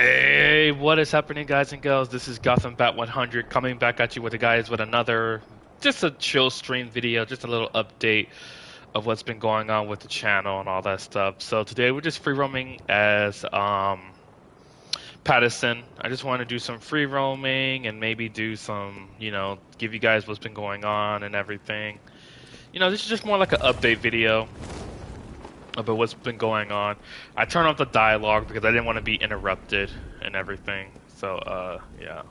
Hey, what is happening, guys and girls? This is Gotham Bat 100 coming back at you with the guys with another, just a chill stream video, just a little update of what's been going on with the channel and all that stuff. So today we're just free roaming as Pattinson. I just want to do some free roaming and maybe do some, give you guys what's been going on and everything. This is just more like an update video about what's been going on. I turned off the dialogue because I didn't want to be interrupted and everything. So, yeah.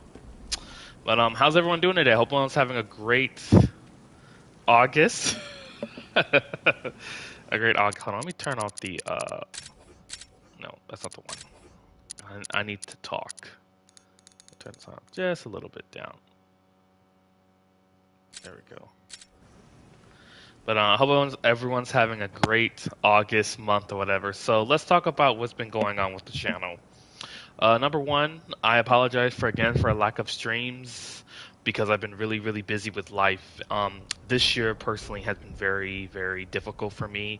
But how's everyone doing today? Hope everyone's having a great August. A great August. Hold on, let me turn off the. No, that's not the one. I need to talk. Turn this on just a little bit down. There we go. But I hope everyone's having a great August month or whatever. So let's talk about what's been going on with the channel. Number one, I apologize for a lack of streams because I've been really, really busy with life. This year personally has been very, very difficult for me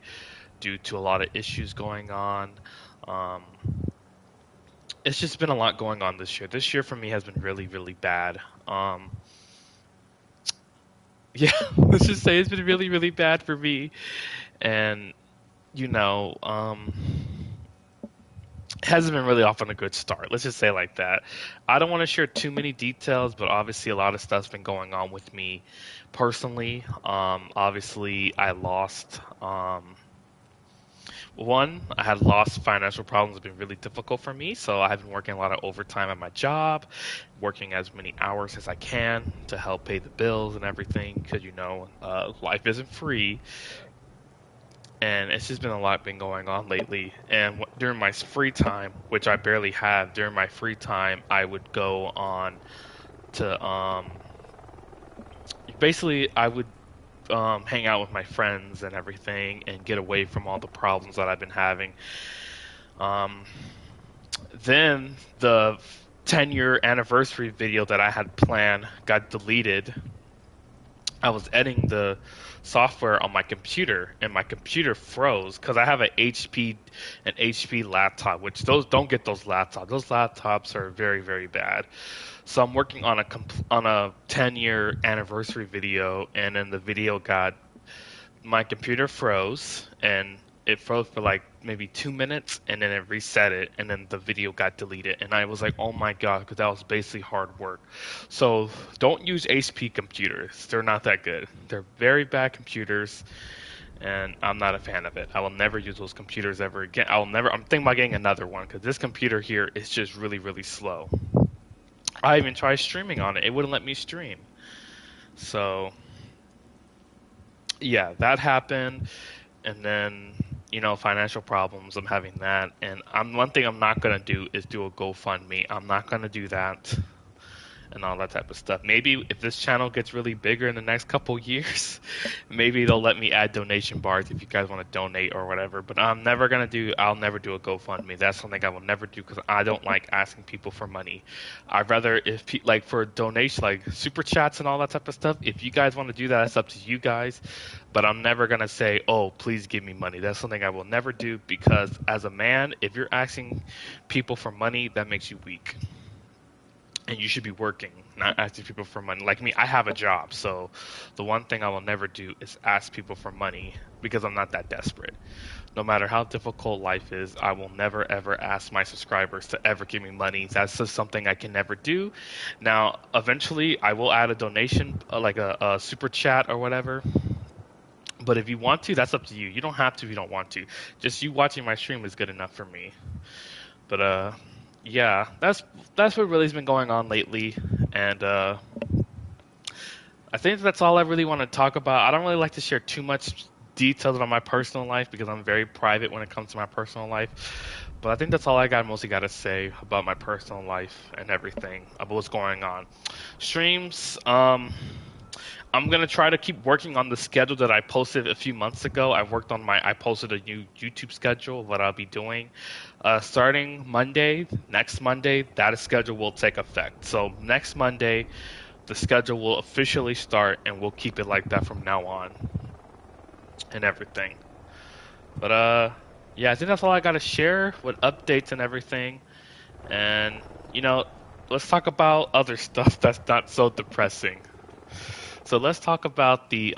due to a lot of issues going on. It's just been a lot going on this year. This year for me has been really, really bad. Yeah, let's just say it's been really, really bad for me. And, you know, hasn't been really off on a good start. Let's just say it like that. I don't want to share too many details, but obviously a lot of stuff's been going on with me personally. Obviously, I lost. One, I had lost financial problems. Have been really difficult for me, so I've been working a lot of overtime at my job, working as many hours as I can to help pay the bills and everything. Because life isn't free, and it's just been a lot been going on lately. And during my free time, which I barely have, during my free time, I would go on to basically I would hang out with my friends and everything and get away from all the problems that I've been having. Um, then the 10-year anniversary video that I had planned got deleted. I was editing the software on my computer and my computer froze because I have an HP laptop, which those don't get those laptops. Those laptops are very, very bad. So I'm working on a 10-year anniversary video, and then the video got my computer froze, and it froze for like maybe 2 minutes, and then it reset it, and then the video got deleted. And I was like, oh my god, because that was basically hard work. So don't use HP computers. They're not that good. They're very bad computers, and I'm not a fan of it. I will never use those computers ever again. I'm thinking about getting another one because this computer here is just really, really slow. I even tried streaming on it. It wouldn't let me stream. So, yeah, that happened. And then, financial problems. I'm having that. And one thing I'm not going to do is do a GoFundMe. I'm not going to do that and all that type of stuff. Maybe if this channel gets really bigger in the next couple years, maybe they'll let me add donation bars if you guys want to donate or whatever. But I'll never do a GoFundMe. That's something I will never do because I don't like asking people for money. I'd rather like for donation, like super chats and all that type of stuff. If you guys want to do that, it's up to you guys. But I'm never gonna say, "Oh, please give me money." That's something I will never do because as a man, if you're asking people for money, that makes you weak and you should be working, not asking people for money. Like me, I have a job, so the one thing I will never do is ask people for money because I'm not that desperate. No matter how difficult life is, I will never ever ask my subscribers to ever give me money. That's just something I can never do. Now, eventually, I will add a donation, like a super chat or whatever. But if you want to, that's up to you. You don't have to if you don't want to. Just you watching my stream is good enough for me. But yeah, that's what really's been going on lately, and I think that's all I really want to talk about. I don't really like to share too much details on my personal life because I'm very private when it comes to my personal life. But I think that's all I mostly got to say about my personal life and everything about what's going on. Streams, I'm gonna try to keep working on the schedule that I posted a few months ago. I posted a new YouTube schedule of what I'll be doing. Starting Monday, next Monday, that schedule will take effect. So next Monday, the schedule will officially start, and we'll keep it like that from now on, and everything. But yeah, I think that's all I gotta share with updates and everything. And you know, let's talk about other stuff that's not so depressing. So let's talk about the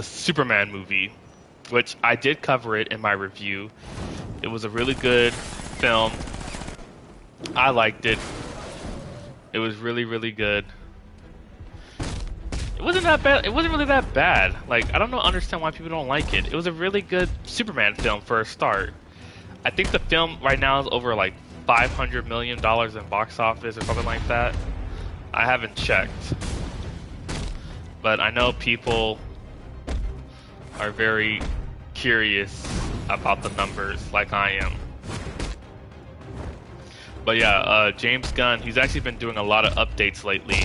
Superman movie, which I did cover it in my review. It was a really good film. I liked it. It was really, really good. It wasn't that bad. It wasn't really that bad. Like, I don't know, understand why people don't like it. It was a really good Superman film for a start. I think the film right now is over like $500 million in box office or something like that. I haven't checked, but I know people are very curious about the numbers, like I am. But yeah, James Gunn, he's actually been doing a lot of updates lately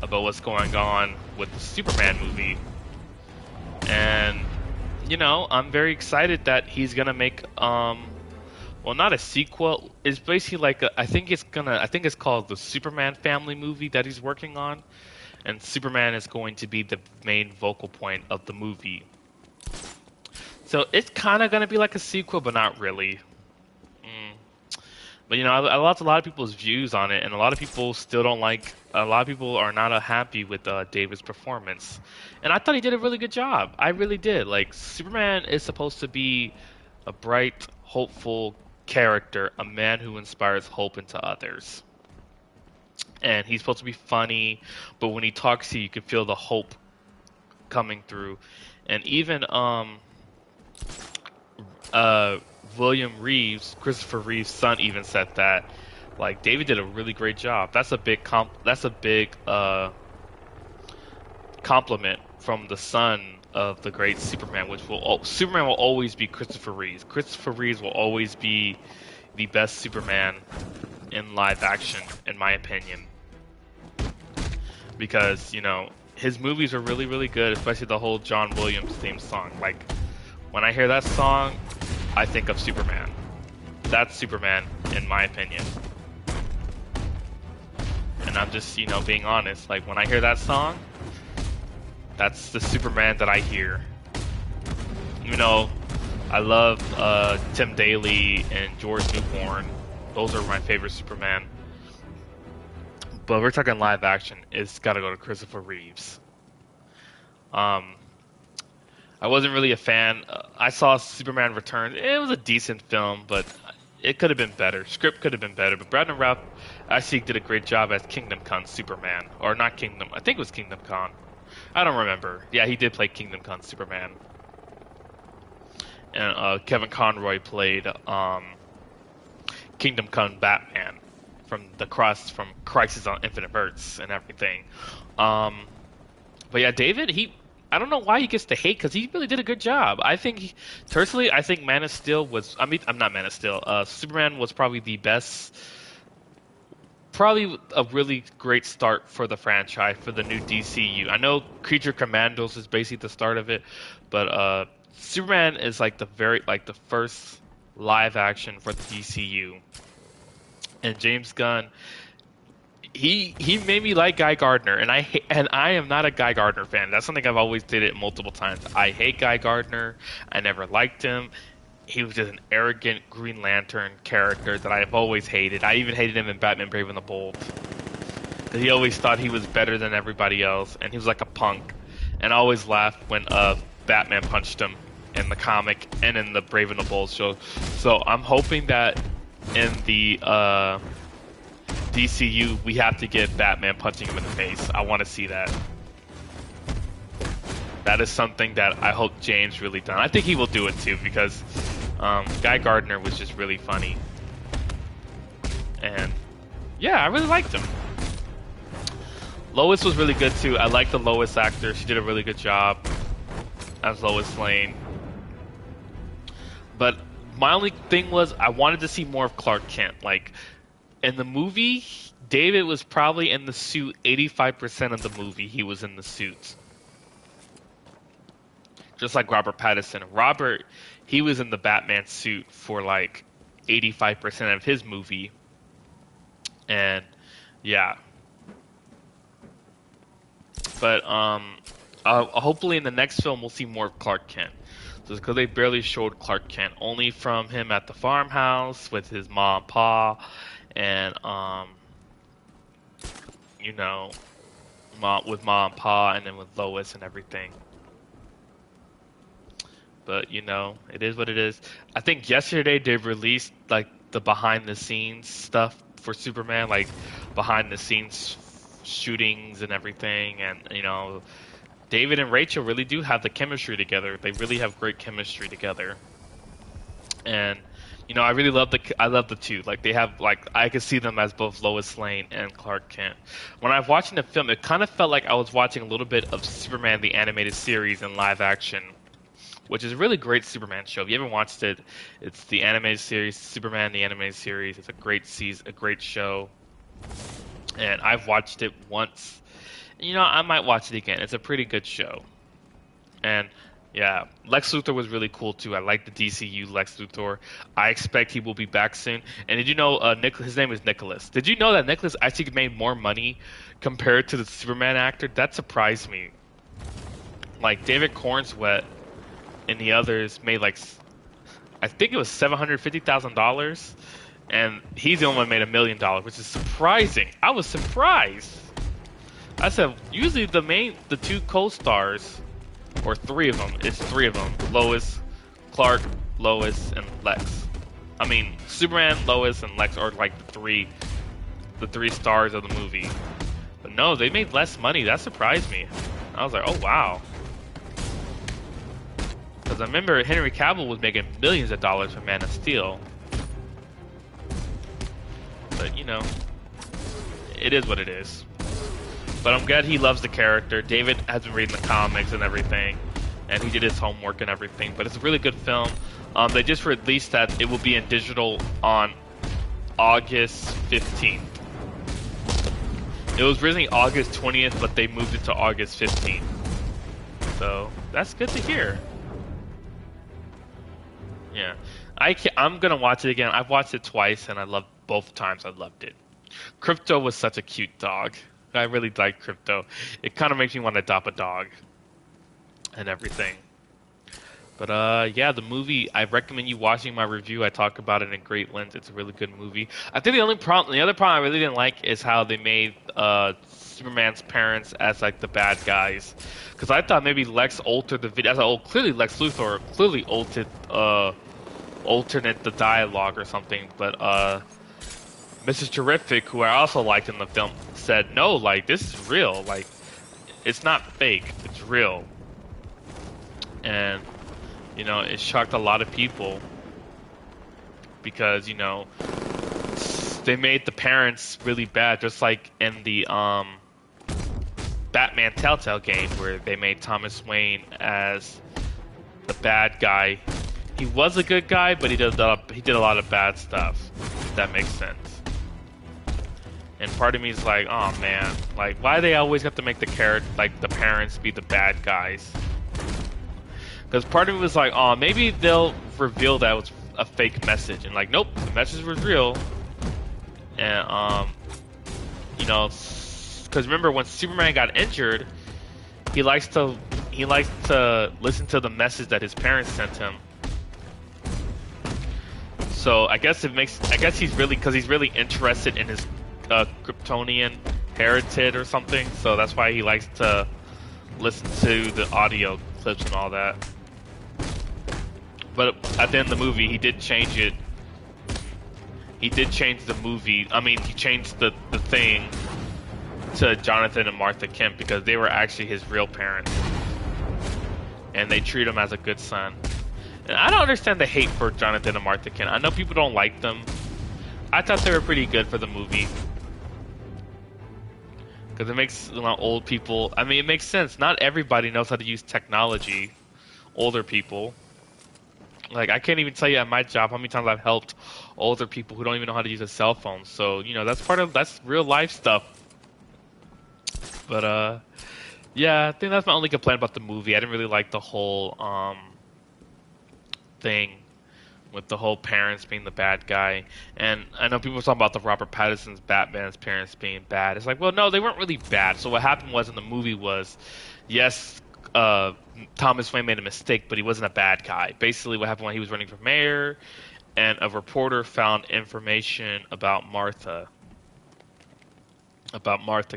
about what's going on with the Superman movie. And, you know, I'm very excited that he's gonna make, well, not a sequel. It's basically like, I think it's called the Superman family movie that he's working on. And Superman is going to be the main vocal point of the movie. So it's kind of gonna be like a sequel, but not really. Mm. But you know, I lost a lot of people's views on it, and a lot of people still don't like. A lot of people are not happy with David's performance, and I thought he did a really good job. I really did. Like Superman is supposed to be a bright, hopeful character, a man who inspires hope into others, and he's supposed to be funny. But when he talks to you, you can feel the hope coming through, and even uh, William Reeves, Christopher Reeves' son, even said that like David did a really great job. That's a big compliment from the son of the great Superman, Superman will always be Christopher Reeves. Christopher Reeves will always be the best Superman in live action, in my opinion, because you know his movies are really really good, especially the whole John Williams theme song. Like when I hear that song, I think of Superman. That's Superman, in my opinion. And I'm just, you know, being honest. Like, when I hear that song, that's the Superman that I hear. You know, I love Tim Daly and George Newborn. Those are my favorite Superman. But we're talking live action. It's got to go to Christopher Reeves. Um, I wasn't really a fan. I saw Superman Returns. It was a decent film, but it could have been better. Script could have been better. But Brandon Routh actually did a great job as Kingdom Come Superman, or not Kingdom. I think it was Kingdom Come. I don't remember. Yeah, he did play Kingdom Come Superman, and Kevin Conroy played Kingdom Come Batman from Crisis on Infinite Earths and everything. Um, but yeah, David, I don't know why he gets the hate because he really did a good job. Personally, I think Man of Steel was. I mean, I'm not Man of Steel. Superman was probably the best. Probably a really great start for the franchise for the new DCU. I know Creature Commandos is basically the start of it, but Superman is like the first live action for the DCU. And James Gunn, he made me like Guy Gardner, and I am not a Guy Gardner fan. That's something I've always did it multiple times. I hate Guy Gardner. I never liked him. He was just an arrogant Green Lantern character that I've always hated. I even hated him in Batman: Brave and the Bold. 'Cause he always thought he was better than everybody else, and he was like a punk. And I always laughed when Batman punched him in the comic and in the Brave and the Bold show. So I'm hoping that in the DCU, we have to get Batman punching him in the face. I want to see that. That is something that I hope James really done. I think he will do it too because Guy Gardner was just really funny. And yeah, I really liked him. Lois was really good too. I like the Lois actor. She did a really good job as Lois Lane. But my only thing was I wanted to see more of Clark Kent. Like in the movie, David was probably in the suit 85% of the movie. He was in the suit. Just like Robert Pattinson. Robert, he was in the Batman suit for like 85% of his movie. And yeah. But hopefully in the next film we'll see more of Clark Kent. Just because they barely showed Clark Kent, only from him at the farmhouse with his mom, and pa, and you know, mom, and pa, and then with Lois and everything. But it is what it is. I think yesterday they released like the behind the scenes stuff for Superman, like behind the scenes shootings and everything, and David and Rachel really do have the chemistry together. They really have great chemistry together. And I really love the two. Like they have like I could see them as both Lois Lane and Clark Kent. When I was watching the film, it kind of felt like I was watching a little bit of Superman the animated series in live action, which is a really great Superman show. If you haven't watched it, it's the animated series, Superman the animated series. It's a great season, a great show. And I've watched it once. I might watch it again. It's a pretty good show. And yeah, Lex Luthor was really cool too. I like the DCU Lex Luthor. I expect he will be back soon. And did you know his name is Nicholas? Did you know that Nicholas actually made more money compared to the Superman actor? That surprised me. Like David Cornswet and the others made like I think it was $750,000, and he's the only one who made $1 million, which is surprising. I was surprised. I said usually the two co-stars, or three of them. It's three of them: Lois, Clark, Lois, and Lex. I mean, Superman, Lois, and Lex are like the three stars of the movie. But no, they made less money. That surprised me. I was like, oh wow. Because I remember Henry Cavill was making millions of dollars for Man of Steel. But it is what it is. But I'm glad he loves the character. David has been reading the comics and everything, and he did his homework and everything. But it's a really good film. They just released that it will be in digital on August 15th. It was originally August 20th, but they moved it to August 15th. So that's good to hear. Yeah, I'm gonna watch it again. I've watched it twice, and I loved both times. I loved it. Crypto was such a cute dog. I really like Crypto. It kind of makes me want to adopt a dog and everything. But yeah, the movie, I recommend you watching my review. I talk about it in great length. It's a really good movie. I think the other problem I really didn't like is how they made Superman's parents as like the bad guys. Because I thought maybe Lex altered the video. Clearly Lex Luthor clearly alternate the dialogue or something. But Mrs. Terrific, who I also liked in the film, said no, like this is real. Like it's not fake. It's real. And it shocked a lot of people because they made the parents really bad, just like in the Batman Telltale game where they made Thomas Wayne as the bad guy. He was a good guy, but he did a lot of bad stuff. If that makes sense. And part of me is like, oh man, like why do they always have to make the parents be the bad guys? Because part of me was like, oh, maybe they'll reveal that it was a fake message, and like, nope, the message was real. And because remember when Superman got injured, he likes to listen to the message that his parents sent him. So I guess he's really interested in his Kryptonian heritage or something. So that's why he likes to listen to the audio clips and all that. But at the end of the movie, he did change it. He did change the movie. I mean, he changed the thing to Jonathan and Martha Kent because they were actually his real parents. And they treat him as a good son. And I don't understand the hate for Jonathan and Martha Kent. I know people don't like them. I thought they were pretty good for the movie. Because it makes old people... I mean, it makes sense. Not everybody knows how to use technology. Older people. Like, I can't even tell you at my job how many times I've helped older people who don't even know how to use a cell phone. So, that's real life stuff. But, yeah, I think that's my only complaint about the movie. I didn't really like the whole, thing with the whole parents being the bad guy. And I know people were talking about the Robert Pattinson's Batman's parents being bad. It's like, well, no, they weren't really bad. So what happened was in the movie was, yes, Thomas Wayne made a mistake, but he wasn't a bad guy. Basically, what happened when he was running for mayor, and a reporter found information about Martha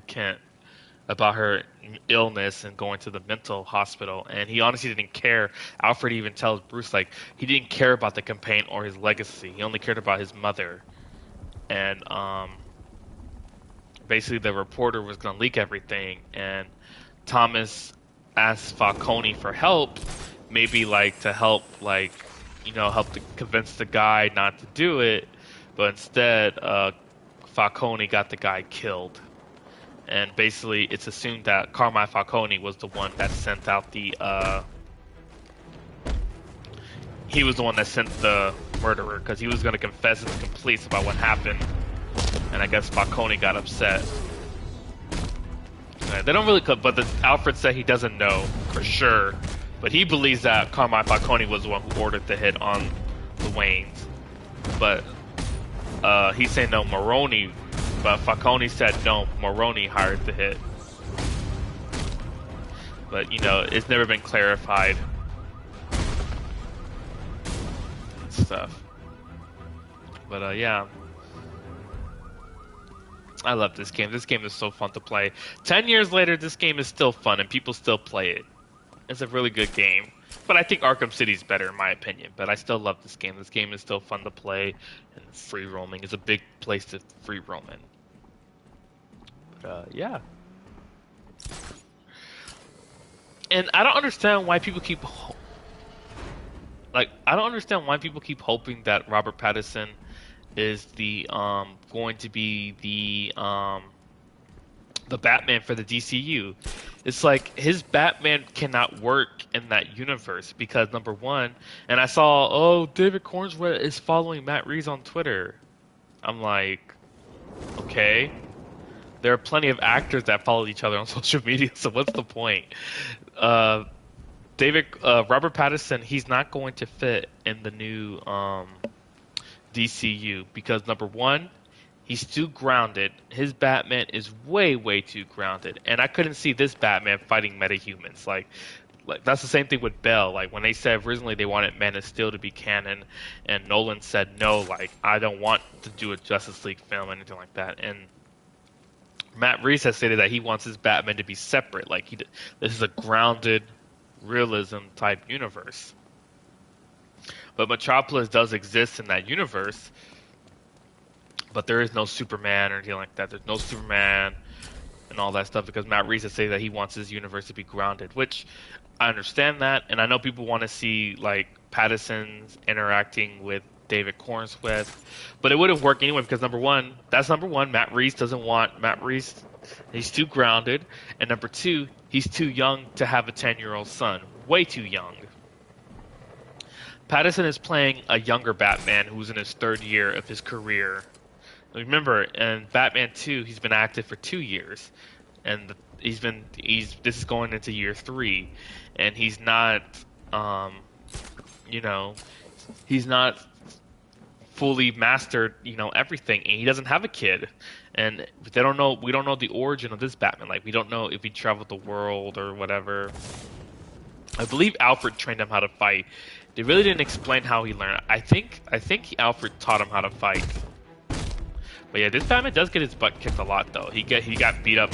Kent, about her illness and going to the mental hospital, and he honestly didn't care. Alfred even tells Bruce like he didn't care about the campaign or his legacy. He only cared about his mother, and basically the reporter was going to leak everything, and Thomas asked Falcone for help, maybe like to help, like, help to convince the guy not to do it, but instead Falcone got the guy killed. And basically it's assumed that Carmine Falcone was the one that sent out he was the one that sent the murderer, because he was going to confess to the police about what happened, and I guess Falcone got upset. They don't really, but Alfred said he doesn't know for sure, but he believes that Carmine Falcone was the one who ordered the hit on the Waynes. But he's saying no, Maroni. But Falcone said no, Maroni hired the hit. But it's never been clarified. Stuff. But yeah. I love this game. This game is so fun to play. 10 years later, this game is still fun and people still play it. It's a really good game. But I think Arkham City is better in my opinion. But I still love this game. This game is still fun to play, and free roaming is a big place to free roam in. But yeah. And I don't understand why people keep hoping that Robert Pattinson is the going to be the Batman for the DCU. It's like his Batman cannot work in that universe because, number one, and I saw, David Cornswell is following Matt Reeves on Twitter. I'm like, okay. There are plenty of actors that follow each other on social media, so what's the point? Robert Pattinson, he's not going to fit in the new DCU because, number one, he's too grounded. His Batman is way, way too grounded. And I couldn't see this Batman fighting metahumans. Like that's the same thing with Bell. Like when they said originally they wanted Man of Steel to be canon, and Nolan said no, like I don't want to do a Justice League film or anything like that. And Matt Reeves has stated that he wants his Batman to be separate. Like this is a grounded realism type universe. But Metropolis does exist in that universe. But there is no Superman or anything like that. There's no Superman and all that stuff because Matt Reeves has said that he wants his universe to be grounded, which I understand that, and I know people want to see like Pattinson's interacting with David Cornswell, but it wouldn't work anyway because number one, Matt Reeves doesn't want Matt Reeves. He's too grounded, and number two, he's too young to have a 10-year-old son. Way too young. Pattinson is playing a younger Batman who's in his third year of his career. Remember, in Batman 2, he's been active for 2 years, and this is going into year 3, and he's not, he's not fully mastered, everything, and he doesn't have a kid, and we don't know the origin of this Batman. Like, we don't know if he traveled the world or whatever. I believe Alfred trained him how to fight. They really didn't explain how he learned. I think Alfred taught him how to fight. But yeah, this Batman does get his butt kicked a lot, though. He got beat up.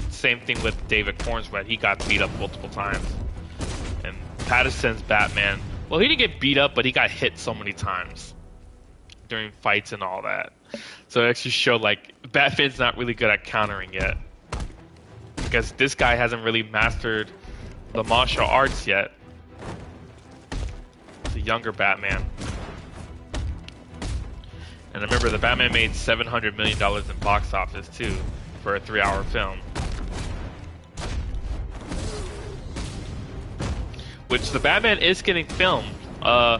Same thing with David Cornswell. He got beat up multiple times. And Pattinson's Batman, well, he didn't get beat up, but he got hit so many times during fights and all that. So it actually showed, like, Batman's not really good at countering yet. Because this guy hasn't really mastered the martial arts yet. The younger Batman. And remember, the Batman made $700 million in box office, too, for a 3-hour film. Which the Batman is getting filmed. The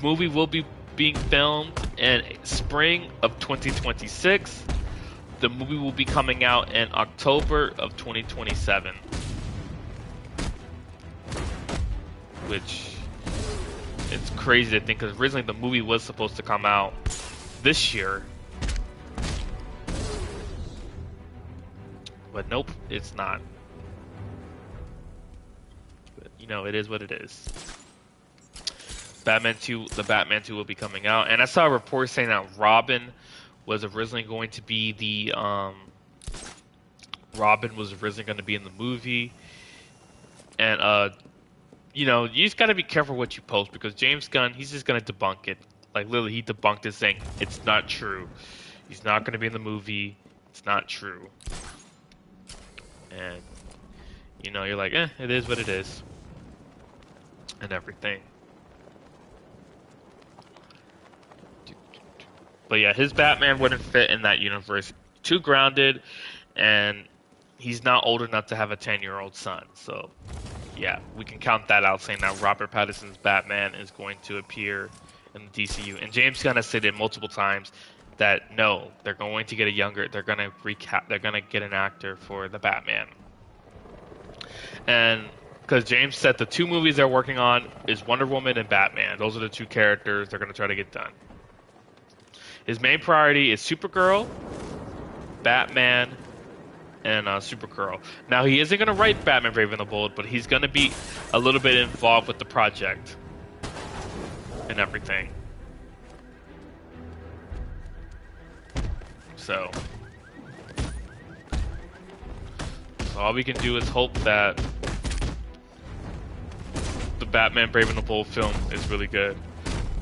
movie will be being filmed in spring of 2026. The movie will be coming out in October of 2027. Which, it's crazy to think, because originally the movie was supposed to come out this year, but nope, it's not. you know, it is what it is. Batman 2, the Batman 2 will be coming out, and I saw a report saying that Robin was originally going to be Robin was originally going to be in the movie, and you know, you just got to be careful what you post because James Gunn, he's just going to debunk it. Like literally, he debunked it saying it's not true. He's not going to be in the movie. It's not true. And you know, you're like, it is what it is, and everything. But yeah, his Batman wouldn't fit in that universe. Too grounded, and he's not old enough to have a 10-year-old son. So yeah, we can count that out, saying that Robert Pattinson's Batman is going to appear in the DCU. And James Gunn has said it multiple times that no, they're going to get a younger, they're going to get an actor for the Batman. And because James said the two movies they're working on is Wonder Woman and Batman. Those are the two characters they're going to try to get done. His main priority is Supergirl, Batman, and Supergirl. Now, he isn't going to write Batman Brave and the Bold, but he's going to be a little bit involved with the project and everything. So all we can do is hope that the Batman Brave and the Bold film is really good.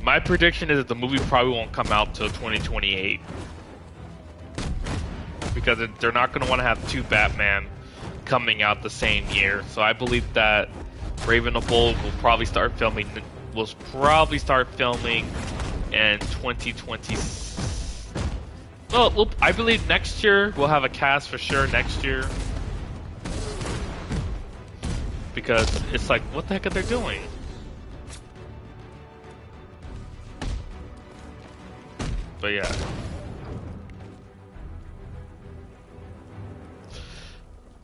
My prediction is that the movie probably won't come out till 2028. Because they're not going to want to have two Batman coming out the same year. So I believe that Brave and the Bold will probably start filming in 2020. Well, I believe next year we'll have a cast for sure next year. Because it's like, what the heck are they doing? But yeah.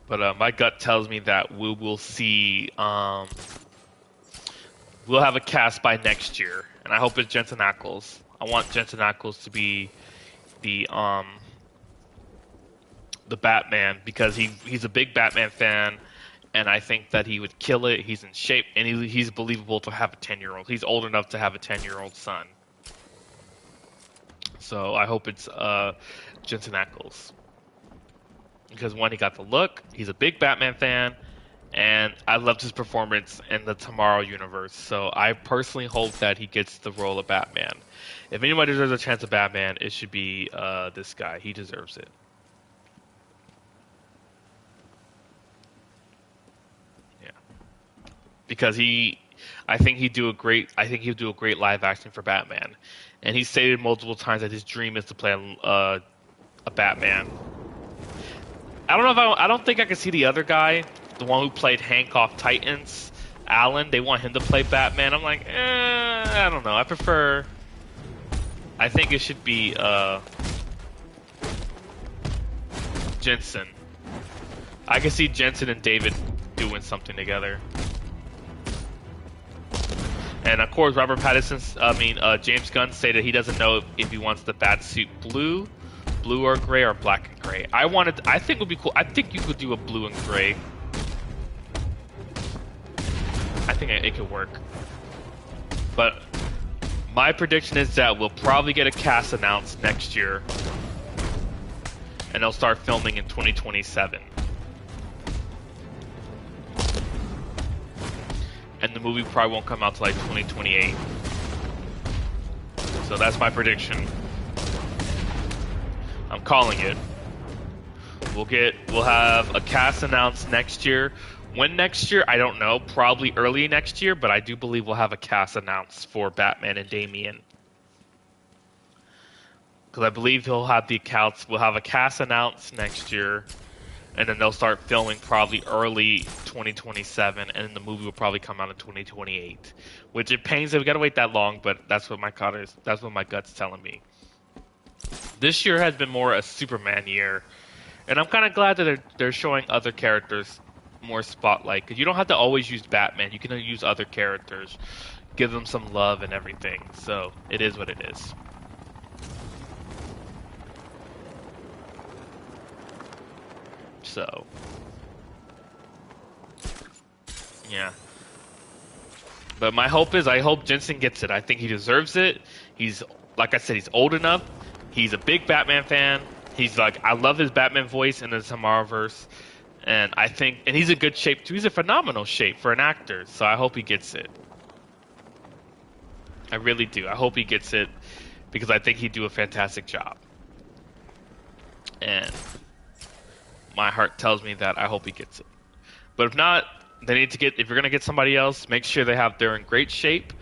But my gut tells me that we will see, we'll have a cast by next year, and I hope it's Jensen Ackles. I want Jensen Ackles to be the Batman because he's a big Batman fan, and I think that he would kill it. He's in shape, and he's believable to have a 10-year-old. He's old enough to have a 10-year-old son. So I hope it's Jensen Ackles. Because one, he got the look, he's a big Batman fan, and I loved his performance in the Tomorrow universe. So I personally hope that he gets the role of Batman. If anybody deserves a chance of Batman, it should be this guy. He deserves it. Yeah, because I think he'd do a great live action for Batman, and he stated multiple times that his dream is to play a Batman. I don't think I can see the other guy, the one who played Hank off Titans, Alan. They want him to play Batman. I'm like, I don't know. I think it should be Jensen. I can see Jensen and David doing something together. And of course, James Gunn stated he doesn't know if he wants the bat suit blue or gray, or black and gray. I think it would be cool. I think you could do a blue and gray. I think it could work. But my prediction is that we'll probably get a cast announced next year, and they'll start filming in 2027. And the movie probably won't come out till like 2028. So that's my prediction. I'm calling it. We'll have a cast announced next year. When next year, I don't know. Probably early next year, but I do believe we'll have a cast announced for Batman and Damian. Because I believe we'll have a cast announced next year, and then they'll start filming probably early 2027, and then the movie will probably come out in 2028. Which it pains that we gotta wait that long, but that's what my gut's telling me. This year has been more a Superman year, and I'm kind of glad that they're showing other characters more spotlight, because you don't have to always use Batman. You can use other characters, give them some love and everything. So it is what it is. So yeah, But my hope is, I hope Jensen gets it. I think he deserves it. He's, like I said, he's old enough. He's a big Batman fan. He's like, I love his Batman voice in the Tomorrowverse. And I think, and he's in good shape too. He's in phenomenal shape for an actor. So I hope he gets it. I really do. I hope he gets it because I think he'd do a fantastic job. And my heart tells me that I hope he gets it. But if not, they need to get, if you're going to get somebody else, make sure they're in great shape.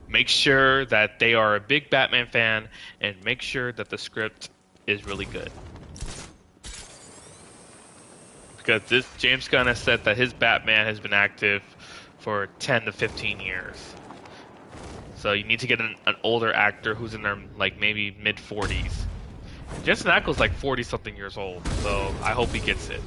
Make sure that they are a big Batman fan, and make sure that the script is really good. Because this James Gunn has said that his Batman has been active for 10 to 15 years. So you need to get an older actor who's in their like maybe mid 40s. Jensen Ackles like 40 something years old, so I hope he gets it.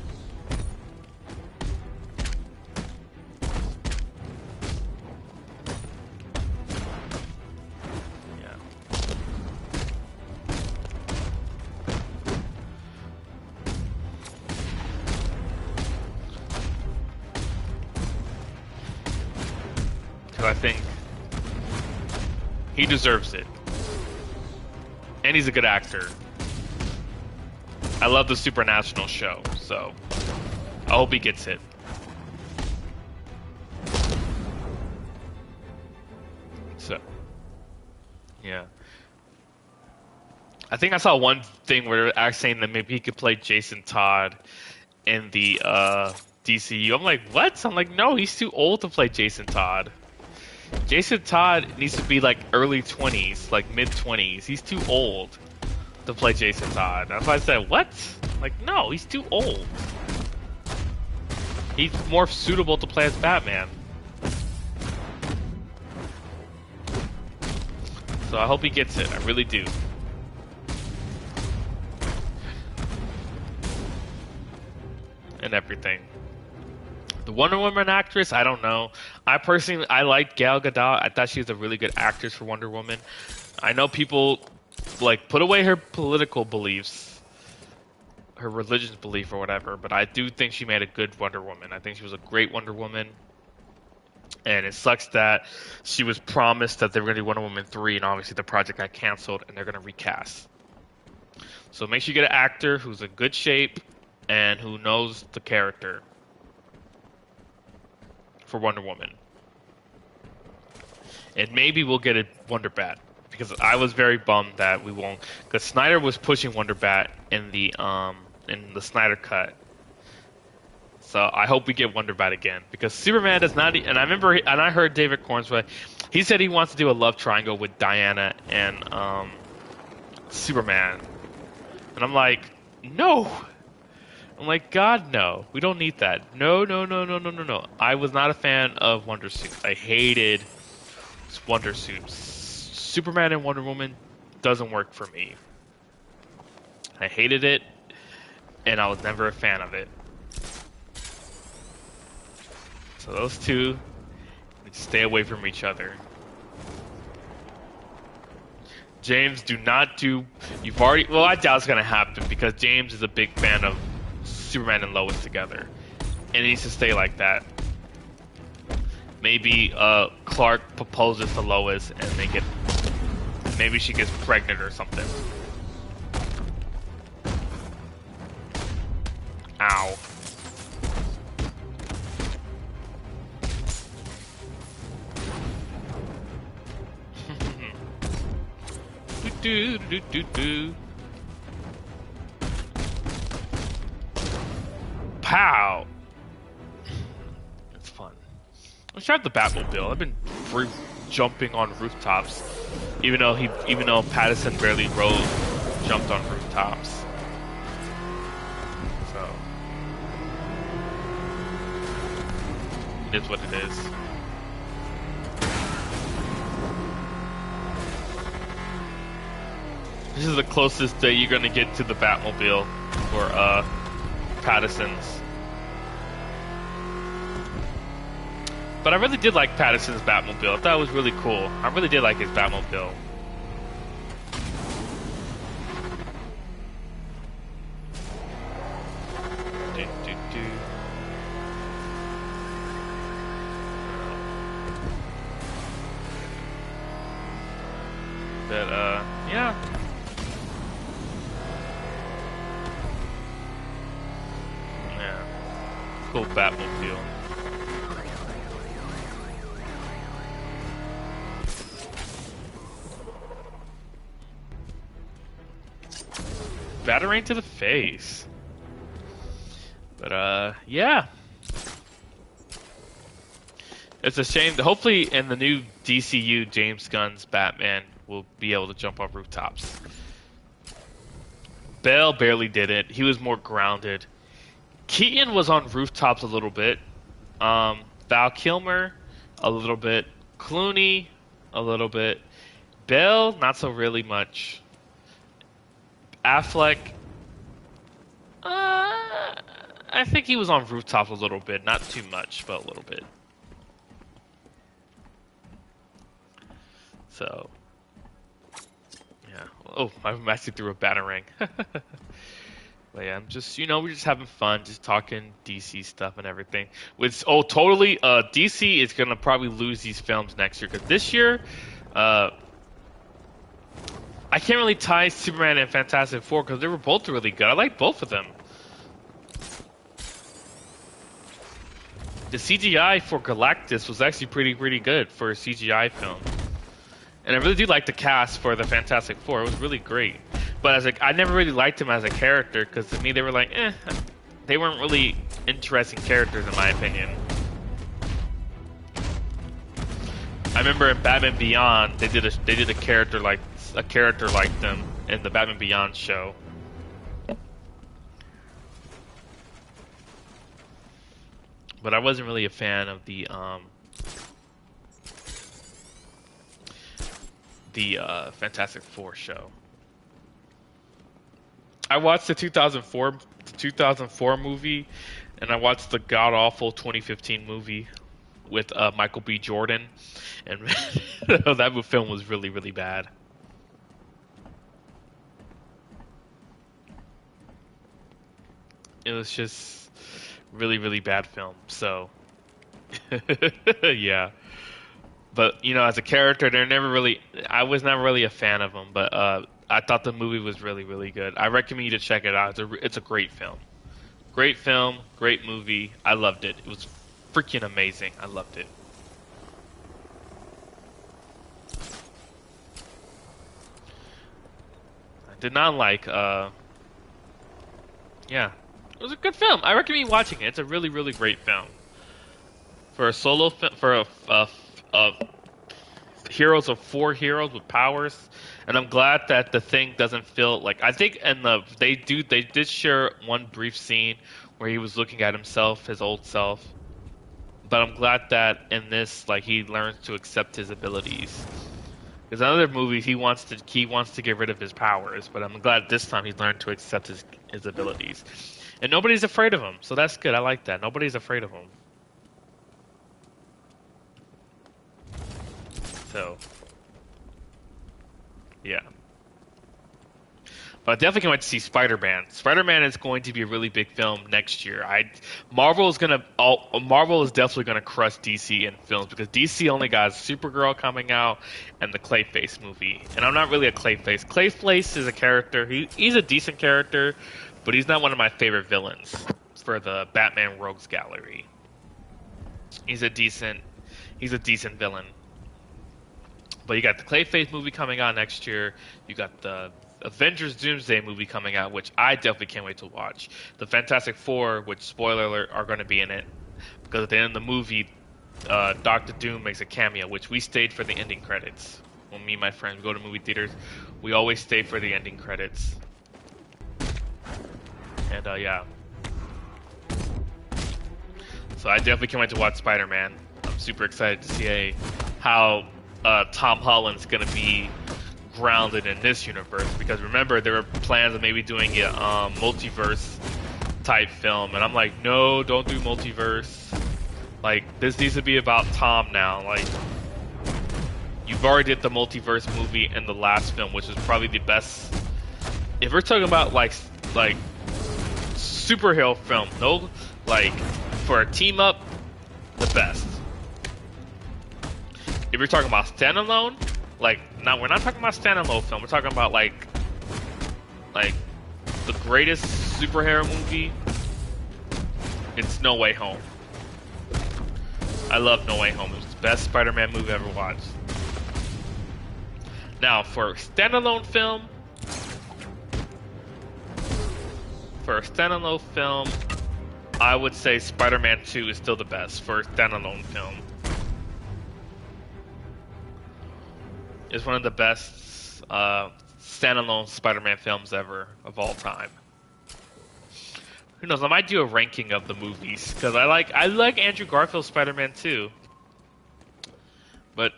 I think he deserves it. And he's a good actor. I love the Supernatural show, so I hope he gets it. So, yeah. I think I saw one thing where they're actually saying that maybe he could play Jason Todd in the DCU. I'm like, what? I'm like, no, he's too old to play Jason Todd. Jason Todd needs to be like early 20s, like mid 20s. He's too old to play Jason Todd. That's why I said, what? Like, no, he's too old. He's more suitable to play as Batman. So I hope he gets it. I really do. And everything. The Wonder Woman actress, I don't know. I personally, I like Gal Gadot. I thought she was a really good actress for Wonder Woman. I know people, like, put away her political beliefs, her religious belief or whatever, but I do think she made a good Wonder Woman. I think she was a great Wonder Woman. And it sucks that she was promised that they were going to do Wonder Woman 3, and obviously the project got canceled, and they're going to recast. So make sure you get an actor who's in good shape and who knows the character for Wonder Woman. And maybe we'll get a Wonder Bat, because I was very bummed that we won't, because Snyder was pushing Wonder Bat in the Snyder cut. So I hope we get Wonder Bat again, because Superman does not. And I remember, and I heard David Cornsway, he said he wants to do a love triangle with Diana and Superman, and I'm like, no. I'm like, God, no. We don't need that. No, no, no, no, no, no, no. I was not a fan of Wonder Suits. I hated Wonder Suits. Superman and Wonder Woman doesn't work for me. I hated it, and I was never a fan of it. So those two need to stay away from each other. James, do not do... You've already... Well, I doubt it's going to happen, because James is a big fan of Superman and Lois together, and it needs to stay like that. Maybe Clark proposes to Lois and they get, maybe she gets pregnant or something. Ow. do do do do do. Pow! It's fun. Let's try the Batmobile. I've been jumping on rooftops, even though Pattinson barely jumped on rooftops. So it is what it is. This is the closest that you're gonna get to the Batmobile for Pattinson's. But I really did like Pattinson's Batmobile. I thought it was really cool. I really did like his Batmobile. But yeah. Yeah. Cool Batmobile. Batarang to the face. But yeah. It's a shame. Hopefully, in the new DCU, James Gunn's Batman will be able to jump off rooftops. Bale barely did it. He was more grounded. Keaton was on rooftops a little bit. Val Kilmer, a little bit. Clooney, a little bit. Bale, not so really much. Affleck, I think he was on rooftops a little bit. Not too much, but a little bit. So, yeah. Oh, I actually threw a batarang. But yeah, I'm just, we're just having fun, just talking DC stuff and everything. Totally, DC is gonna probably lose these films next year, because this year, I can't really tie Superman and Fantastic Four, because they were both really good. I like both of them. The CGI for Galactus was actually pretty good for a CGI film. And I really do like the cast for the Fantastic Four. It was really great. But I never really liked him as a character, because to me they were like, they weren't really interesting characters in my opinion. I remember in Batman Beyond, they did a character like them in the Batman Beyond show. But I wasn't really a fan of the Fantastic Four show. I watched the 2004 movie, and I watched the god-awful 2015 movie with Michael B. Jordan, and that film was really bad. It was just really bad film. So yeah. But as a character, I was never really a fan of them. But I thought the movie was really good. I recommend you to check it out. It's a great film. Great film, great movie. I loved it. It was freaking amazing. I loved it. I did not like. Yeah, it was a good film. I recommend you watching it. It's a really great film. For a solo film, for a heroes of 4 heroes with powers, and I'm glad that the Thing doesn't feel like, I think they did share one brief scene where he was looking at himself, his old self, but I'm glad that in this, like, he learns to accept his abilities. Because in other movies he wants to get rid of his powers, but I'm glad this time he's learned to accept his abilities, and nobody's afraid of him, so that's good. I like that. Nobody's afraid of him. So, yeah. But I definitely can't wait to see Spider-Man. Spider-Man is going to be a really big film next year. Marvel is definitely gonna crush DC in films, because DC only got Supergirl coming out and the Clayface movie. And I'm not really a Clayface. Clayface is a character. He's a decent character, but he's not one of my favorite villains for the Batman Rogues Gallery. He's a decent villain. But you got the Clayface movie coming out next year. You got the Avengers Doomsday movie coming out, which I definitely can't wait to watch. The Fantastic Four, which, spoiler alert, are going to be in it. Because at the end of the movie, Dr. Doom makes a cameo, which we stayed for the ending credits. When me and my friends go to movie theaters, we always stay for the ending credits. And, yeah. So I definitely can't wait to watch Spider-Man. I'm super excited to see how Tom Holland's gonna be grounded in this universe, because remember, there were plans of maybe doing a multiverse type film, and I'm like, no, don't do multiverse. Like, this needs to be about Tom now. Like, you've already did the multiverse movie in the last film, which is probably the best. If we're talking about like superhero film, no, like, for a team up, the best. If you're talking about standalone, Like, now we're not talking about standalone film. We're talking about like the greatest superhero movie. It's No Way Home. I love No Way Home. It was the best Spider-Man movie I ever watched. Now, for a standalone film, I would say Spider-Man 2 is still the best for a standalone film. It's one of the best standalone Spider-Man films ever of all time. Who knows? I might do a ranking of the movies because I like Andrew Garfield's Spider-Man 2, but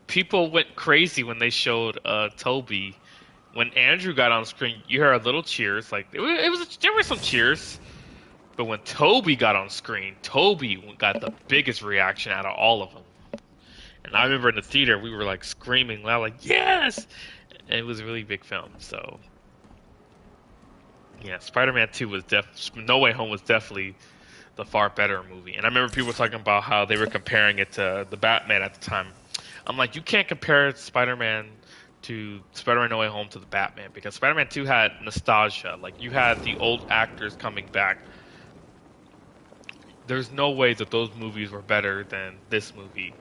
people went crazy when they showed Toby. When Andrew got on screen, you heard a little cheers. Like there were some cheers, but when Toby got on screen, Toby got the biggest reaction out of all of them. And I remember in the theater, we were like screaming loud, like "Yes!" And it was a really big film. So yeah, Spider-Man 2 was No Way Home was definitely the far better movie. And I remember people talking about how they were comparing it to the Batman at the time. I'm like, you can't compare Spider-Man No Way Home to the Batman because Spider-Man 2 had nostalgia. Like, you had the old actors coming back. There's no way that those movies were better than this movie.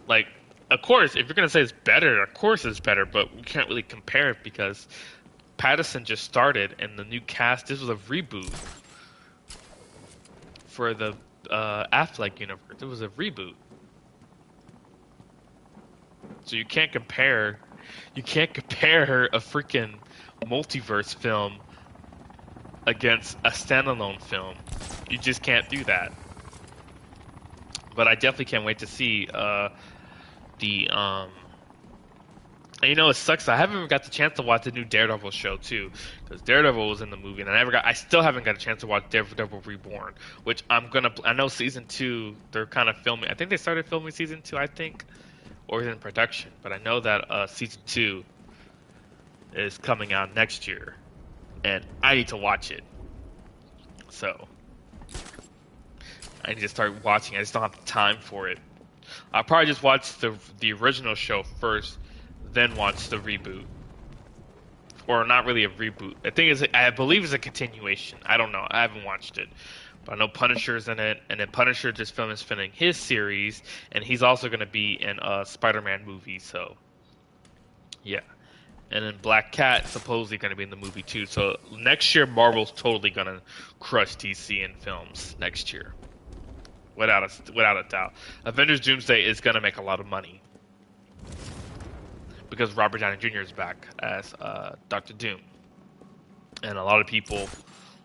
Like, of course, if you're going to say it's better, of course it's better, but we can't really compare it because Pattinson just started and the new cast, this was a reboot for the Affleck universe. It was a reboot. So you can't compare a freaking multiverse film against a standalone film. You just can't do that. But I definitely can't wait to see the and it sucks. I haven't even got the chance to watch the new Daredevil show too, because Daredevil was in the movie, and I still haven't got a chance to watch Daredevil Reborn, which I know season 2 they're kind of filming. I think they started filming season 2, I think, or is in production. But I know that season 2 is coming out next year, and I need to watch it. So I need to start watching. I just don't have the time for it. I'll probably just watch the original show first, then watch the reboot. Or not really a reboot. I believe it's a continuation. I don't know. I haven't watched it. But I know Punisher's in it, and then Punisher just finishing his series, and he's also going to be in a Spider-Man movie, so yeah. And then Black Cat supposedly going to be in the movie too. So next year, Marvel's totally going to crush DC in films next year. Without a doubt. Avengers Doomsday is going to make a lot of money. Because Robert Downey Jr. is back as Dr. Doom. And a lot of people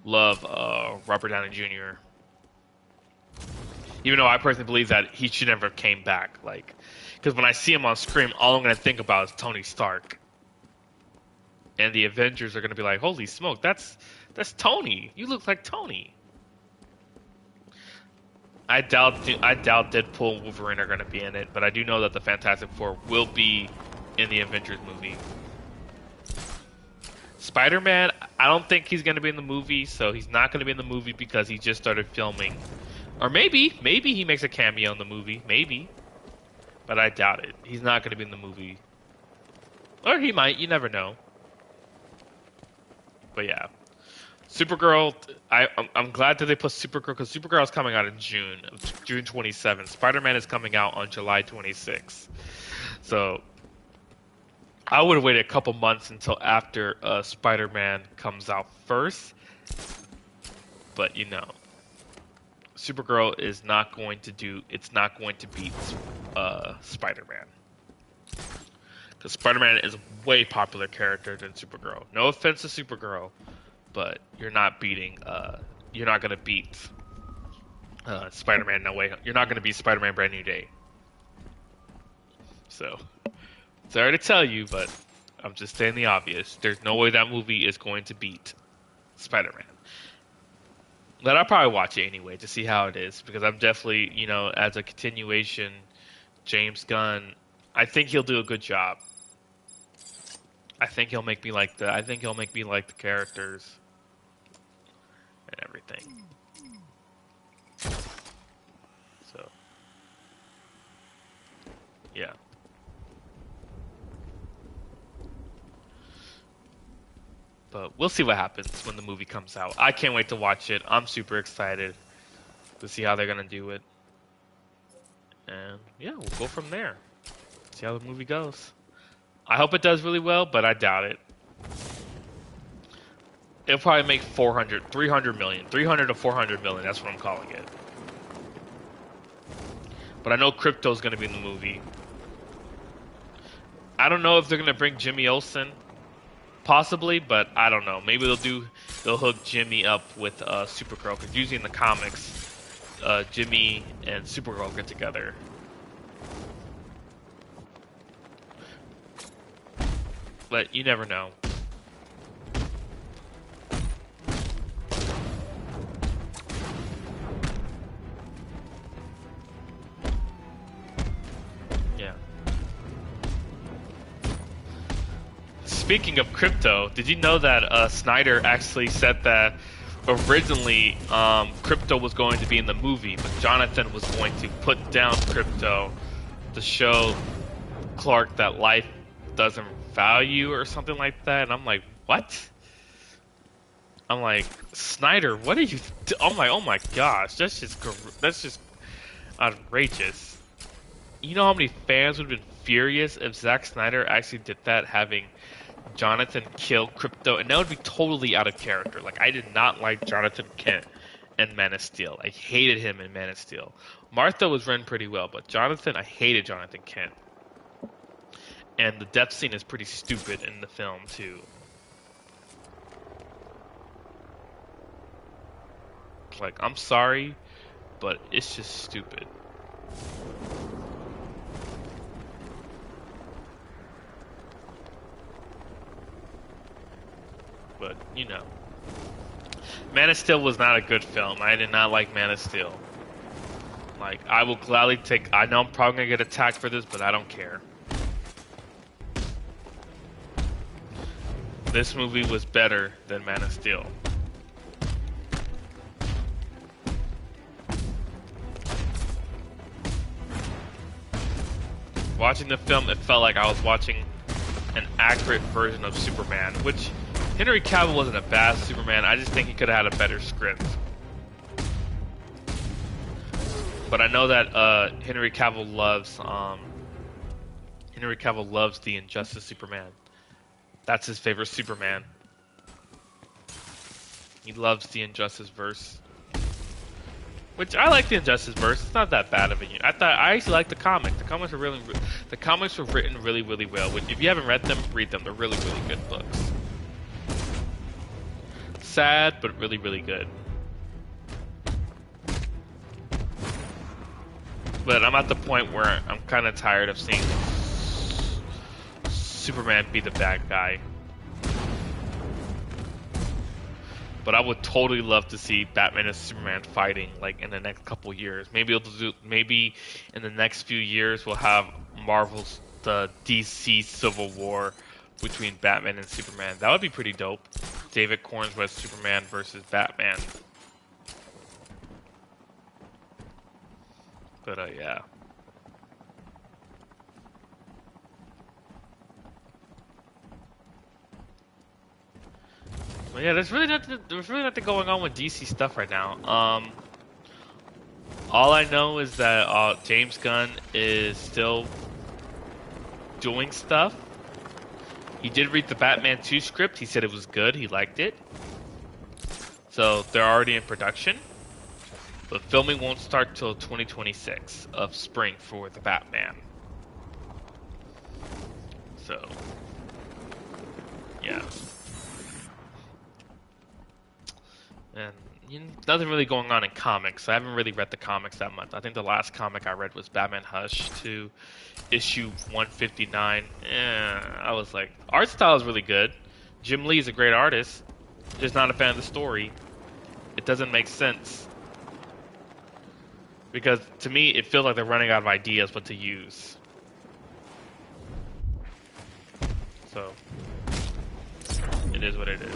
love Robert Downey Jr. Even though I personally believe that he should never have came back. Because when I see him on screen, all I'm going to think about is Tony Stark. And the Avengers are going to be like, holy smoke, that's Tony. You look like Tony. I doubt Deadpool and Wolverine are going to be in it, but I do know that the Fantastic Four will be in the Avengers movie. Spider-Man, I don't think he's going to be in the movie, so he's not going to be in the movie because he just started filming. Or maybe he makes a cameo in the movie, maybe. But I doubt it. He's not going to be in the movie. Or he might, you never know. But yeah. Supergirl, I'm glad that they put Supergirl, because Supergirl is coming out in June 27th. Spider-Man is coming out on July 26th. So I would have waited a couple months until after Spider-Man comes out first. But Supergirl is not going to beat Spider-Man. Because Spider-Man is a way popular character than Supergirl. No offense to Supergirl, but you're not going to beat Spider-Man. No way. You're not going to beat Spider-Man Brand New Day. So, sorry to tell you, but I'm just saying the obvious. There's no way that movie is going to beat Spider-Man. But I'll probably watch it anyway to see how it is, because I'm definitely, as a continuation, James Gunn, I think he'll do a good job. I think he'll make me like the characters and everything. So Yeah. But we'll see what happens when the movie comes out. I can't wait to watch it. I'm super excited to see how they're gonna do it. And yeah, we'll go from there. See how the movie goes. I hope it does really well, but I doubt it. It'll probably make 300 million. 300 to 400 million, that's what I'm calling it. But I know Crypto's gonna be in the movie. I don't know if they're gonna bring Jimmy Olsen. Possibly, but I don't know. Maybe they'll hook Jimmy up with Supergirl, because usually in the comics, Jimmy and Supergirl get together. But you never know. Yeah. Speaking of Crypto, did you know that Snyder actually said that originally Crypto was going to be in the movie, but Jonathan was going to put down Crypto to show Clark that life doesn't value or something like that? And I'm like, what? I'm like, Snyder, what are you? Oh my gosh, that's just outrageous. You know how many fans would have been furious if Zack Snyder actually did that, having Jonathan kill Crypto, and that would be totally out of character. Like, I did not like Jonathan Kent in Man of Steel. I hated him in Man of Steel. Martha was run pretty well, but Jonathan, I hated Jonathan Kent. And the death scene is pretty stupid in the film too. Like, I'm sorry, but it's just stupid. But, you know. Man of Steel was not a good film. I did not like Man of Steel. Like, I will gladly I know I'm probably gonna get attacked for this, but I don't care. This movie was better than Man of Steel. Watching the film, it felt like I was watching an accurate version of Superman, which Henry Cavill wasn't a bad Superman. I just think he could have had a better script. But I know that Henry Cavill loves the Injustice Superman. That's his favorite Superman. He loves the Injustice verse. Which, I like the Injustice verse. It's not that bad of a unit. I actually like the comic. The comics were written really, really well. If you haven't read them, read them. They're really, really good books. Sad, but really, really good. But I'm at the point where I'm kind of tired of seeing Superman be the bad guy. But I would totally love to see Batman and Superman fighting, like, in the next couple years. Maybe in the next few years we'll have Marvel's the DC Civil War between Batman and Superman. That would be pretty dope. David Cornsworth Superman versus Batman. But yeah. Well, yeah, there's really nothing going on with DC stuff right now. All I know is that James Gunn is still doing stuff. He did read the Batman 2 script. He said it was good. He liked it. So they're already in production. But filming won't start till 2026 of spring for the Batman. So, yeah. And nothing really going on in comics. I haven't really read the comics that much. I think the last comic I read was Batman Hush to issue 159. I was like, art style is really good. Jim Lee is a great artist. Just not a fan of the story. It doesn't make sense. Because to me, it feels like they're running out of ideas what to use. So, it is what it is.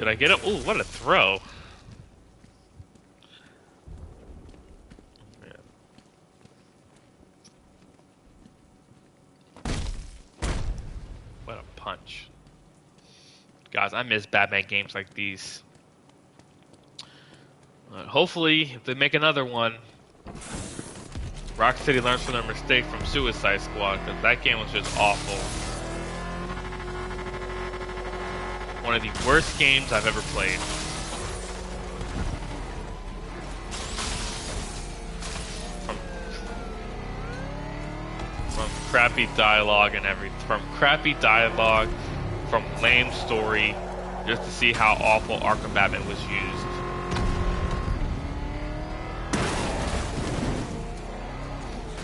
Did I get him? Ooh, what a throw. Yeah. What a punch. Guys, I miss Batman games like these. Hopefully, if they make another one, Rocksteady learns from their mistake from Suicide Squad, because that game was just awful. One of the worst games I've ever played. From crappy dialogue and from lame story, just to see how awful Arkham Batman was used.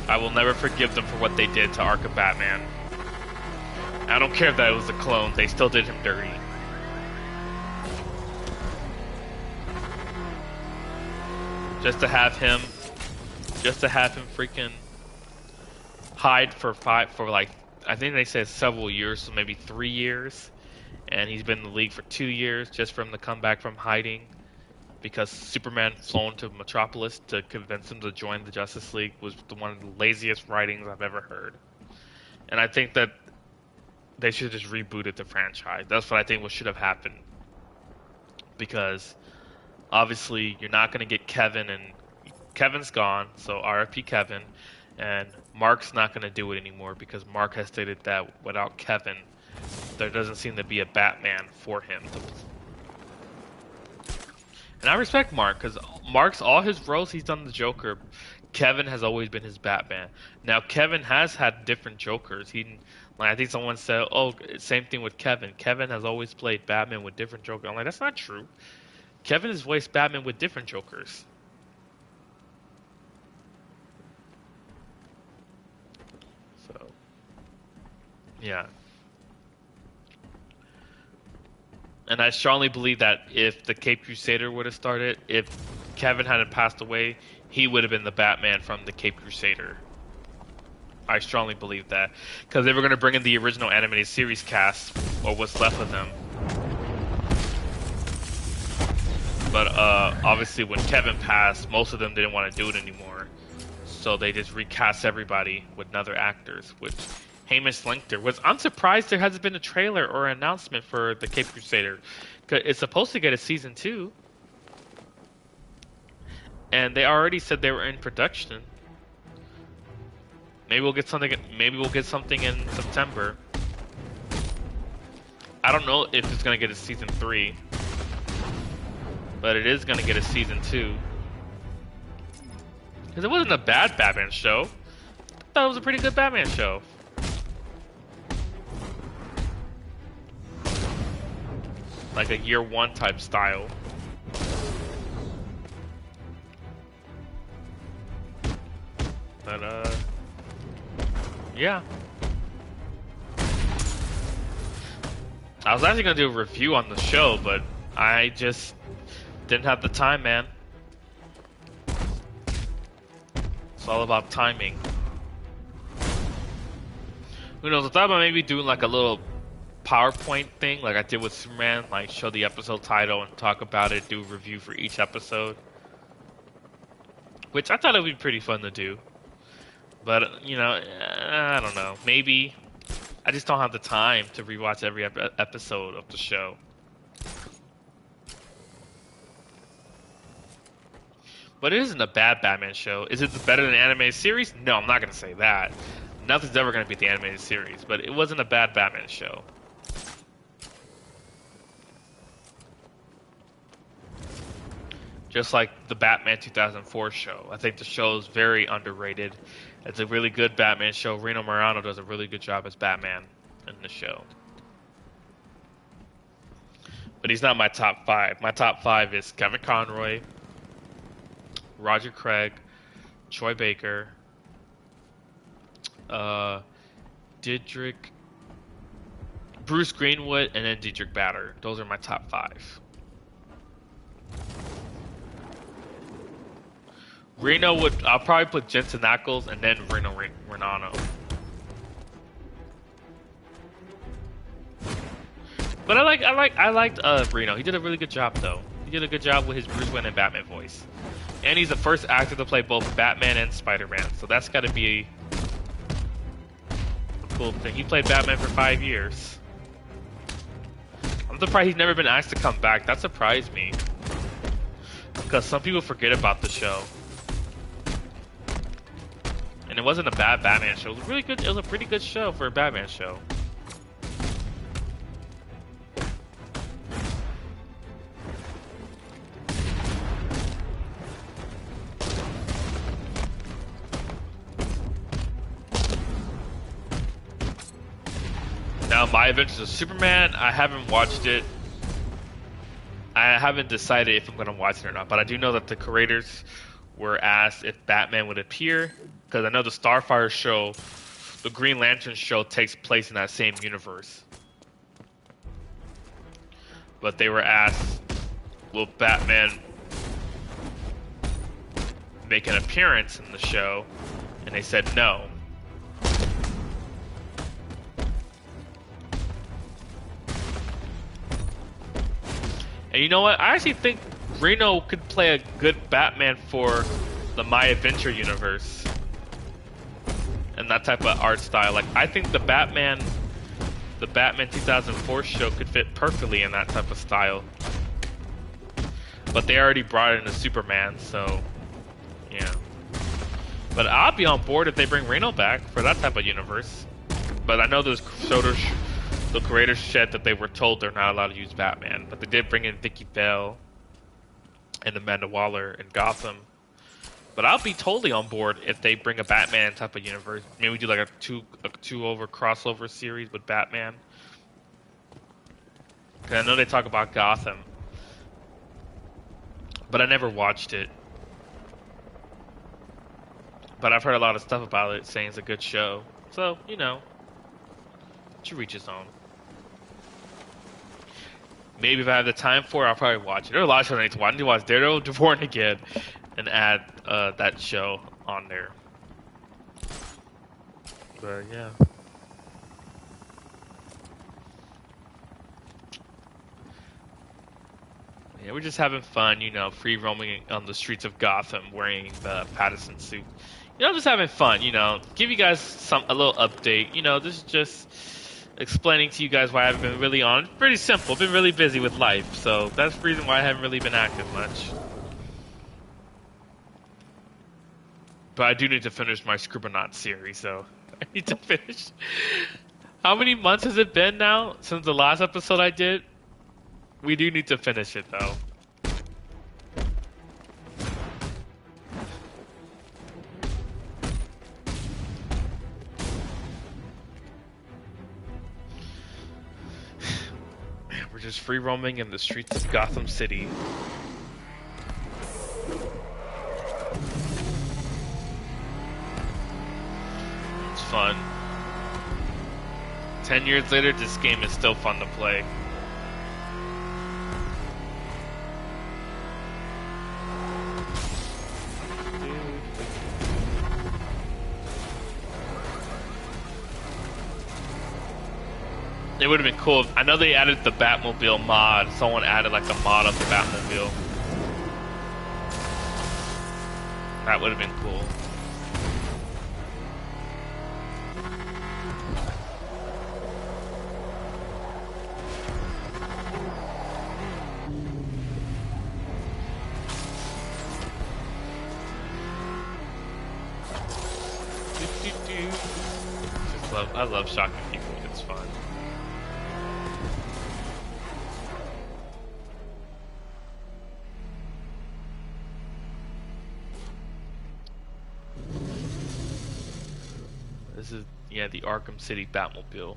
I will never forgive them for what they did to Arkham Batman. I don't care that it was a clone, they still did him dirty. Just to have him freaking hide for like, I think they said several years, so maybe 3 years. And he's been in the league for 2 years just from the comeback from hiding. Because Superman flown to Metropolis to convince him to join the Justice League was one of the laziest writings I've ever heard. And I think that they should have just rebooted the franchise. That's what I think should have happened. Because obviously you're not going to get Kevin, and Kevin's gone, so RFP Kevin. And Mark's not going to do it anymore because Mark has stated that without Kevin, there doesn't seem to be a Batman for him to play. And I respect Mark, because Mark's, all his roles he's done the Joker, Kevin has always been his Batman. Now, Kevin has had different Jokers. I think someone said, oh, same thing with Kevin. Kevin has always played Batman with different Jokers. I'm like, that's not true. Kevin has voiced Batman with different Jokers. So, yeah. And I strongly believe that if the Caped Crusader would have started, if Kevin hadn't passed away, he would have been the Batman from the Caped Crusader. I strongly believe that. Because they were going to bring in the original animated series cast, or what's left of them. But obviously when Kevin passed, most of them didn't want to do it anymore. So they just recast everybody with other actors, which Hamish Linkter I'm surprised there hasn't been a trailer or an announcement for the Caped Crusader. 'Cause it's supposed to get a season 2. And they already said they were in production. Maybe we'll get something in September. I don't know if it's going to get a season 3. But it is going to get a season 2. Because it wasn't a bad Batman show. I thought it was a pretty good Batman show. Like a year 1 type style. But, yeah. I was actually going to do a review on the show, but I just didn't have the time, man. It's all about timing. Who knows? I thought about maybe doing like a little PowerPoint thing like I did with Superman, like show the episode title and talk about it, do a review for each episode. Which I thought it would be pretty fun to do. But, you know, I don't know. Maybe. I just don't have the time to rewatch every episode of the show. But it isn't a bad Batman show. Is it better than the animated series? No, I'm not going to say that. Nothing's ever going to beat the animated series. But it wasn't a bad Batman show. Just like the Batman 2004 show. I think the show is very underrated. It's a really good Batman show. Rino Morano does a really good job as Batman in the show. But he's not my top 5. My top 5 is Kevin Conroy, Roger Craig, Troy Baker, Bruce Greenwood, and then Dietrich Bader. Those are my top 5. I'll probably put Jensen Ackles and then Rino Renano. But I liked Reno. He did a really good job though. He did a good job with his Bruce Wayne and Batman voice. And he's the first actor to play both Batman and Spider-Man, so that's got to be a cool thing. He played Batman for 5 years. I'm surprised he's never been asked to come back. That surprised me. Because some people forget about the show. And it wasn't a bad Batman show. It was really good. It was a pretty good show for a Batman show. Now, My Adventures of Superman, I haven't watched it. I haven't decided if I'm going to watch it or not, but I do know that the creators were asked if Batman would appear, because I know the Starfire show, the Green Lantern show, takes place in that same universe. But they were asked, will Batman make an appearance in the show? And they said no. And you know what? I actually think Reno could play a good Batman for the My Adventure universe. And that type of art style. Like, I think the Batman 2004 show could fit perfectly in that type of style. But they already brought in a Superman, so yeah. But I'll be on board if they bring Reno back for that type of universe. But I know the creators said that they were told they're not allowed to use Batman, but they did bring in Vicky Bell and Amanda Waller in Gotham. But I'll be totally on board if they bring a Batman type of universe. Maybe do like a two over crossover series with Batman. Cause I know they talk about Gotham, but I never watched it. But I've heard a lot of stuff about it, saying it's a good show. So, you know, to reach its own. Maybe if I have the time for it, I'll probably watch it. There's a lot of shows I need to watch. I need to watch Daredevil, Born Again, and add that show on there. But yeah. Yeah, we're just having fun, you know, free roaming on the streets of Gotham wearing the Pattinson suit. You know, just having fun, you know, give you guys a little update. You know, this is just explaining to you guys why I haven't been really on. It's pretty simple. Been really busy with life, so that's the reason why I haven't really been active much. But I do need to finish my Scribblenauts series, so I need to finish. How many months has it been now since the last episode I did? We do need to finish it, though. We're just free roaming in the streets of Gotham City. It's fun. 10 years later, this game is still fun to play. It would have been cool. I know they added the Batmobile mod. Someone added like a mod of the Batmobile. That would have been cool. I love shocking people. It's fun. This is, yeah, the Arkham City Batmobile.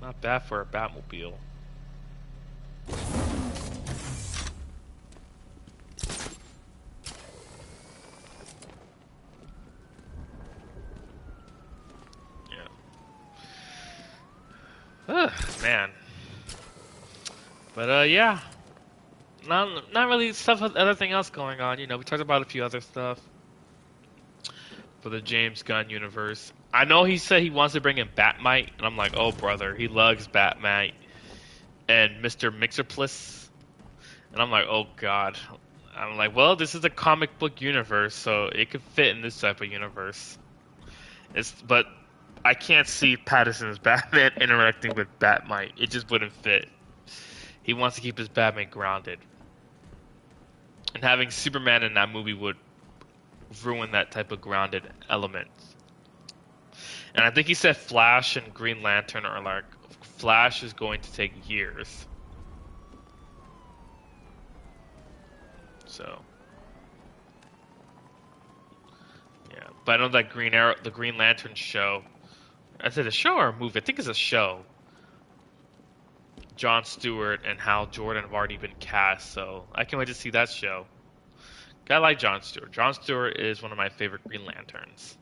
Not bad for a Batmobile. Man. But yeah. Not really stuff with anything else going on, you know, we talked about a few other stuff for the James Gunn universe. I know he said he wants to bring in Batmite, and I'm like, oh brother, he loves Batmite and Mr. Mixerplus, and I'm like, oh god. I'm like, well, this is a comic book universe, so it could fit in this type of universe. But I can't see Pattinson's Batman interacting with Batmite. It just wouldn't fit. He wants to keep his Batman grounded, and having Superman in that movie would ruin that type of grounded element. And I think he said Flash and Green Lantern are like Flash is going to take years. So yeah, but I know that Green Arrow, the Green Lantern show. I said a show or a movie? I think it's a show. Jon Stewart and Hal Jordan have already been cast, so I can't wait to see that show. I like Jon Stewart. Jon Stewart is one of my favorite Green Lanterns.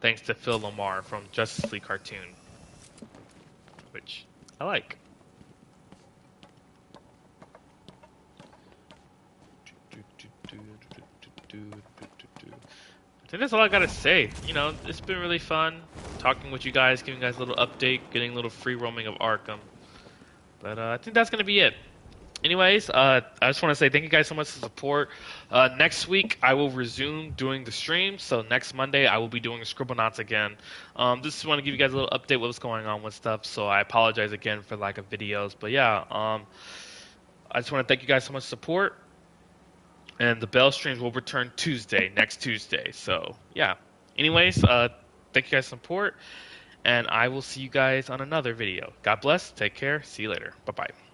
Thanks to Phil Lamar from Justice League cartoon, which I like. I think that's all I gotta say. You know, it's been really fun talking with you guys, giving you guys a little update, getting a little free roaming of Arkham. But I think that's gonna be it. Anyways, I just want to say thank you guys so much for the support. Next week, I will resume doing the stream. So next Monday, I will be doing Scribblenauts again. Just want to give you guys a little update what's going on with stuff. So I apologize again for lack of videos. But yeah, I just want to thank you guys so much for support. And the Bell streams will return next Tuesday. So yeah. Anyways, thank you guys for support. And I will see you guys on another video. God bless. Take care. See you later. Bye-bye.